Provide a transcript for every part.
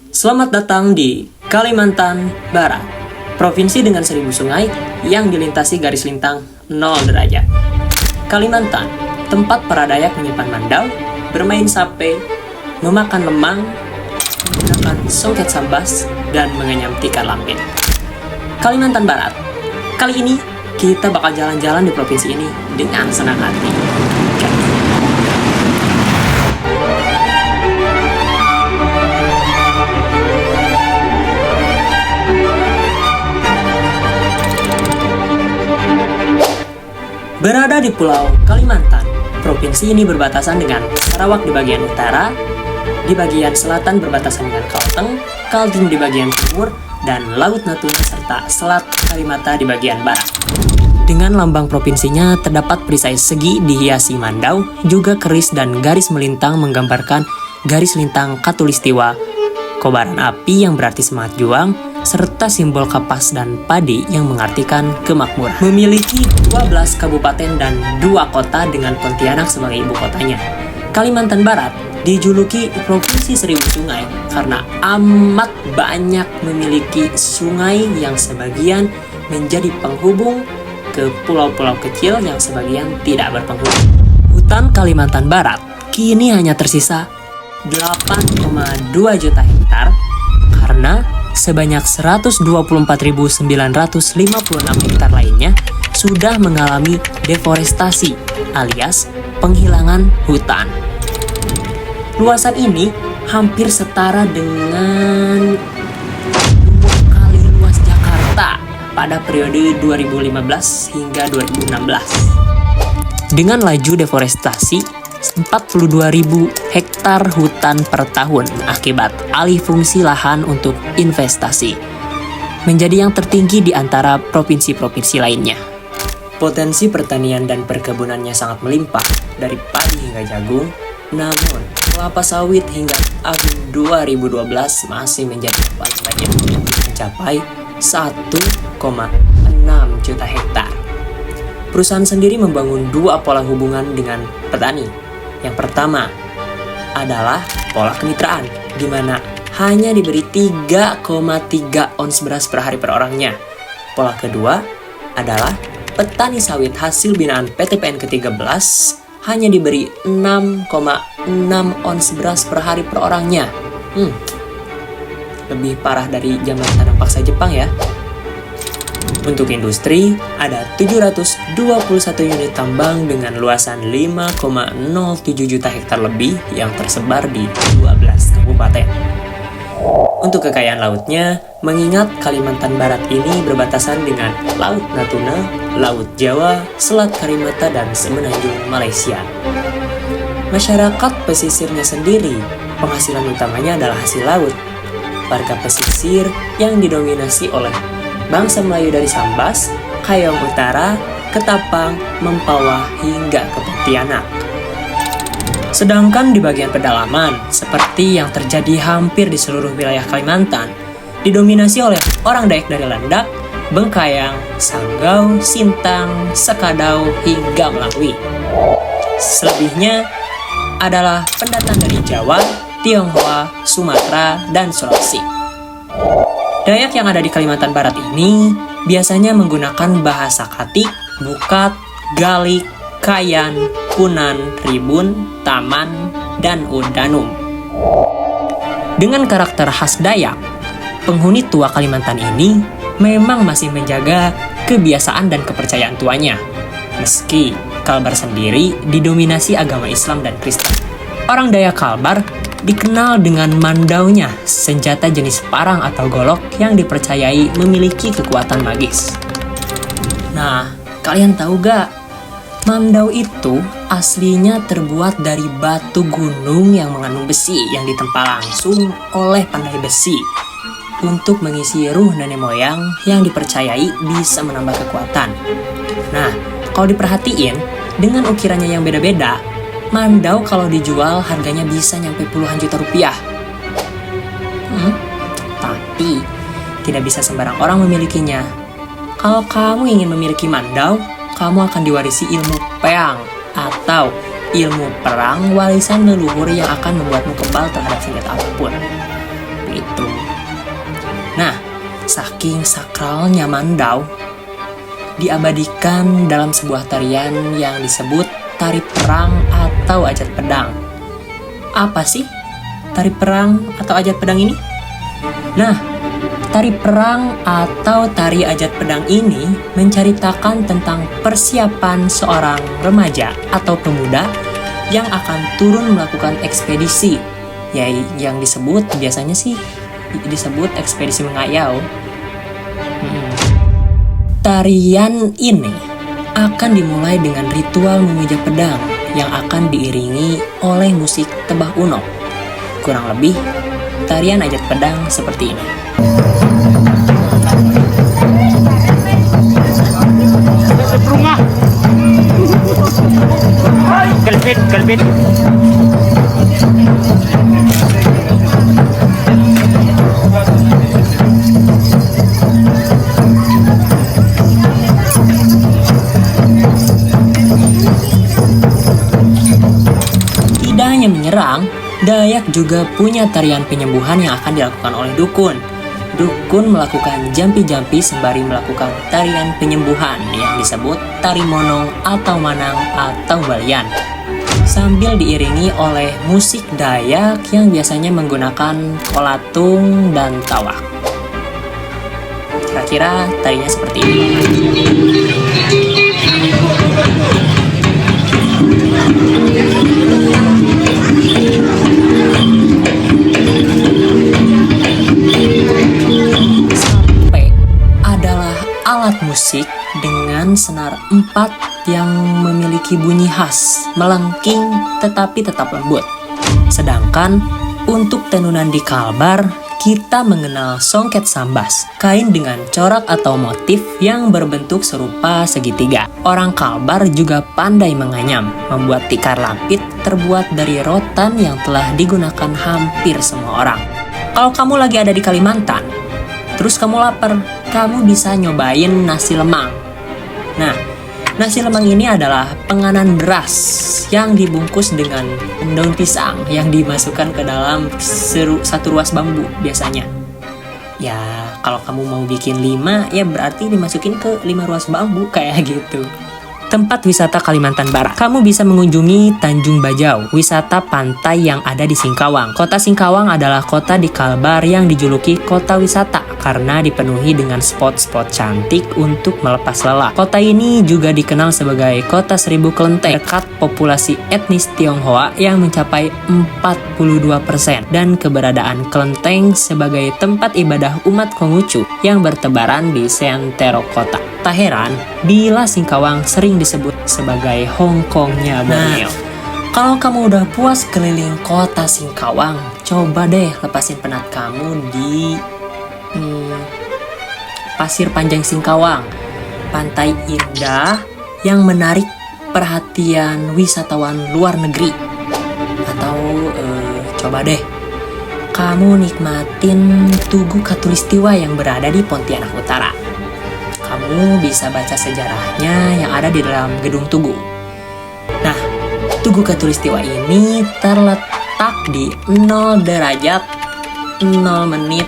Selamat datang di Kalimantan Barat, provinsi dengan 1000 sungai yang dilintasi garis lintang 0 derajat. Kalimantan, tempat para Dayak menyimpan mandau, bermain sape, memakan lemang, menggunakan songket sambas, dan mengenyam tikar lampin. Kalimantan Barat, kali ini kita bakal jalan-jalan di provinsi ini dengan senang hati. Berada di Pulau Kalimantan, provinsi ini berbatasan dengan Sarawak di bagian utara, di bagian selatan berbatasan dengan Kalteng di bagian timur, dan Laut Natuna serta Selat Karimata di bagian barat. Dengan lambang provinsinya terdapat perisai segi dihiasi mandau, juga keris dan garis melintang menggambarkan garis lintang Katulistiwa, kobaran api yang berarti semangat juang, serta simbol kapas dan padi yang mengartikan kemakmuran. Memiliki 12 kabupaten dan 2 kota dengan Pontianak sebagai ibu kotanya. Kalimantan Barat dijuluki Provinsi 1000 Sungai karena amat banyak memiliki sungai yang sebagian menjadi penghubung ke pulau-pulau kecil yang sebagian tidak berpenghubung. Hutan Kalimantan Barat kini hanya tersisa 8,2 juta hektar karena sebanyak 124.956 hektar lainnya sudah mengalami deforestasi alias penghilangan hutan. Luasan ini hampir setara dengan 2 kali luas Jakarta pada periode 2015 hingga 2016. Dengan laju deforestasi 42.000 hektar hutan per tahun akibat alih fungsi lahan untuk investasi, menjadi yang tertinggi di antara provinsi-provinsi lainnya. Potensi pertanian dan perkebunannya sangat melimpah, dari padi hingga jagung, namun kelapa sawit hingga tahun 2012 masih menjadi paling banyak, mencapai 1,6 juta hektar. Perusahaan sendiri membangun 2 pola hubungan dengan petani. Yang pertama adalah pola kemitraan, di mana hanya diberi 3,3 ons beras per hari per orangnya. Pola kedua adalah petani sawit hasil binaan PTPN ke-13 hanya diberi 6,6 ons beras per hari per orangnya. Lebih parah dari zaman tanam paksa Jepang ya. Untuk industri, ada 721 unit tambang dengan luasan 5,07 juta hektar lebih yang tersebar di 12 kabupaten. Untuk kekayaan lautnya, mengingat Kalimantan Barat ini berbatasan dengan Laut Natuna, Laut Jawa, Selat Karimata, dan Semenanjung Malaysia. Masyarakat pesisirnya sendiri, penghasilan utamanya adalah hasil laut. Warga pesisir yang didominasi oleh bangsa Melayu dari Sambas, Kayong Utara, Ketapang, Mempawah, hingga ke Pontianak. Sedangkan di bagian pedalaman, seperti yang terjadi hampir di seluruh wilayah Kalimantan, didominasi oleh orang Dayak dari Landak, Bengkayang, Sanggau, Sintang, Sekadau, hingga Melawi. Selebihnya adalah pendatang dari Jawa, Tionghoa, Sumatera, dan Sulawesi. Dayak yang ada di Kalimantan Barat ini biasanya menggunakan bahasa Katik, Bukat, Galik, Kayan, Punan, Ribun, Taman, dan Udanum. Dengan karakter khas Dayak, penghuni tua Kalimantan ini memang masih menjaga kebiasaan dan kepercayaan tuanya. Meski Kalbar sendiri didominasi agama Islam dan Kristen. Orang Dayak Kalbar dikenal dengan mandaunya, senjata jenis parang atau golok yang dipercayai memiliki kekuatan magis. Nah, kalian tahu gak? Mandau itu aslinya terbuat dari batu gunung yang mengandung besi yang ditempa langsung oleh pandai besi untuk mengisi ruh nenek moyang yang dipercayai bisa menambah kekuatan. Nah, kalau diperhatiin, dengan ukirannya yang beda-beda, mandau kalau dijual harganya bisa nyampe puluhan juta rupiah. Tapi tidak bisa sembarang orang memilikinya. Kalau kamu ingin memiliki mandau, kamu akan diwarisi ilmu peang atau ilmu perang warisan leluhur yang akan membuatmu kebal terhadap senjata apapun. itu. Nah, saking sakralnya Mandau, diabadikan dalam sebuah tarian yang disebut tari perang atau ajat pedang. Apa sih tari perang atau ajat pedang ini? Nah, tari perang atau tari ajat pedang ini menceritakan tentang persiapan seorang remaja atau pemuda yang akan turun melakukan ekspedisi, yang biasanya disebut ekspedisi mengayau. Tarian ini akan dimulai dengan ritual memuja pedang yang akan diiringi oleh musik tebah uno. Kurang lebih, tarian ajat pedang seperti ini. Kelpit. Tidak hanya menyerang, Dayak juga punya tarian penyembuhan yang akan dilakukan oleh dukun. Dukun melakukan jampi-jampi sembari melakukan tarian penyembuhan yang disebut tari monong atau manang atau balian, sambil diiringi oleh musik Dayak yang biasanya menggunakan kolatung dan tawak. Kira-kira tarinya seperti ini. Alat musik dengan senar 4 yang memiliki bunyi khas, melengking tetapi tetap lembut. Sedangkan untuk tenunan di Kalbar, kita mengenal songket sambas, kain dengan corak atau motif yang berbentuk serupa segitiga. Orang Kalbar juga pandai menganyam, membuat tikar lampit terbuat dari rotan yang telah digunakan hampir semua orang. Kalau kamu lagi ada di Kalimantan, terus kamu lapar, kamu bisa nyobain nasi lemang. Nah, nasi lemang ini adalah penganan beras yang dibungkus dengan daun pisang yang dimasukkan ke dalam satu ruas bambu biasanya. Ya, kalau kamu mau bikin 5, ya berarti dimasukin ke 5 ruas bambu kayak gitu. Tempat wisata Kalimantan Barat. Kamu bisa mengunjungi Tanjung Bajau, wisata pantai yang ada di Singkawang. Kota Singkawang adalah kota di Kalbar yang dijuluki kota wisata karena dipenuhi dengan spot-spot cantik untuk melepas lelah. Kota ini juga dikenal sebagai kota 1000 kelenteng, dekat populasi etnis Tionghoa yang mencapai 42%, dan keberadaan kelenteng sebagai tempat ibadah umat Konghucu yang bertebaran di sentero kota. Tak heran bila Singkawang sering disebut sebagai Hongkongnya Borneo. Kalau kamu udah puas keliling kota Singkawang, coba deh lepasin penat kamu di Pasir Panjang Singkawang. Pantai indah yang menarik perhatian wisatawan luar negeri. Atau coba deh kamu nikmatin Tugu Katulistiwa yang berada di Pontianak Utara. Kamu bisa baca sejarahnya yang ada di dalam gedung Tugu. Nah, Tugu Katulistiwa ini terletak di 0 derajat 0 menit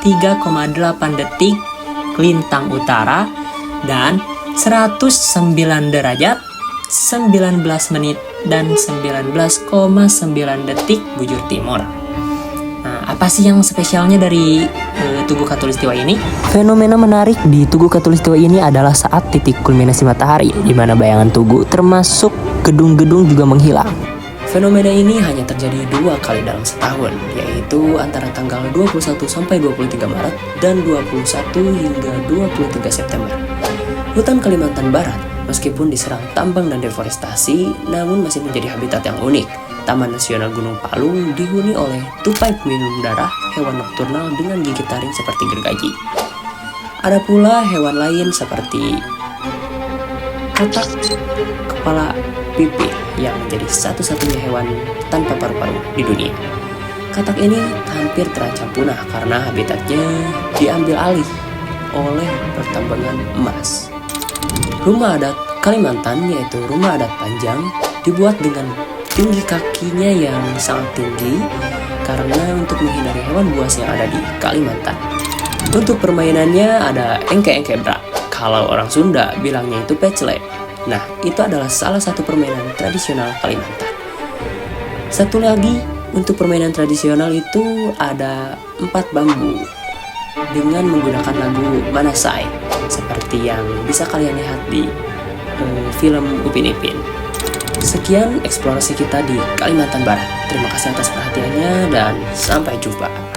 3,8 detik lintang utara dan 109 derajat 19 menit dan 19,9 detik bujur timur. Nah, apa sih yang spesialnya dari Tugu Katulistiwa ini? Fenomena menarik di Tugu Katulistiwa ini adalah saat titik kulminasi matahari, di mana bayangan Tugu termasuk gedung-gedung juga menghilang. Fenomena ini hanya terjadi 2 kali dalam setahun, yaitu antara tanggal 21 sampai 23 Maret dan 21 hingga 23 September. Hutan Kalimantan Barat, meskipun diserang tambang dan deforestasi, namun masih menjadi habitat yang unik. Taman Nasional Gunung Palung dihuni oleh tupai peminum darah, hewan nokturnal dengan gigi taring seperti gergaji. Ada pula hewan lain seperti katak kepala pipih yang menjadi satu-satunya hewan tanpa paru-paru di dunia. Katak ini hampir terancam punah karena habitatnya diambil alih oleh pertambangan emas. Rumah adat Kalimantan, yaitu rumah adat Panjang, dibuat dengan tinggi kakinya yang sangat tinggi karena untuk menghindari hewan buas yang ada di Kalimantan. Untuk permainannya ada engke-engke brak. Kalau orang Sunda bilangnya itu pecle. Nah, itu adalah salah satu permainan tradisional Kalimantan. Satu lagi, untuk permainan tradisional itu ada 4 bambu dengan menggunakan lagu Manasai seperti yang bisa kalian lihat di film Upin Ipin. Sekian eksplorasi kita di Kalimantan Barat. Terima kasih atas perhatiannya dan sampai jumpa.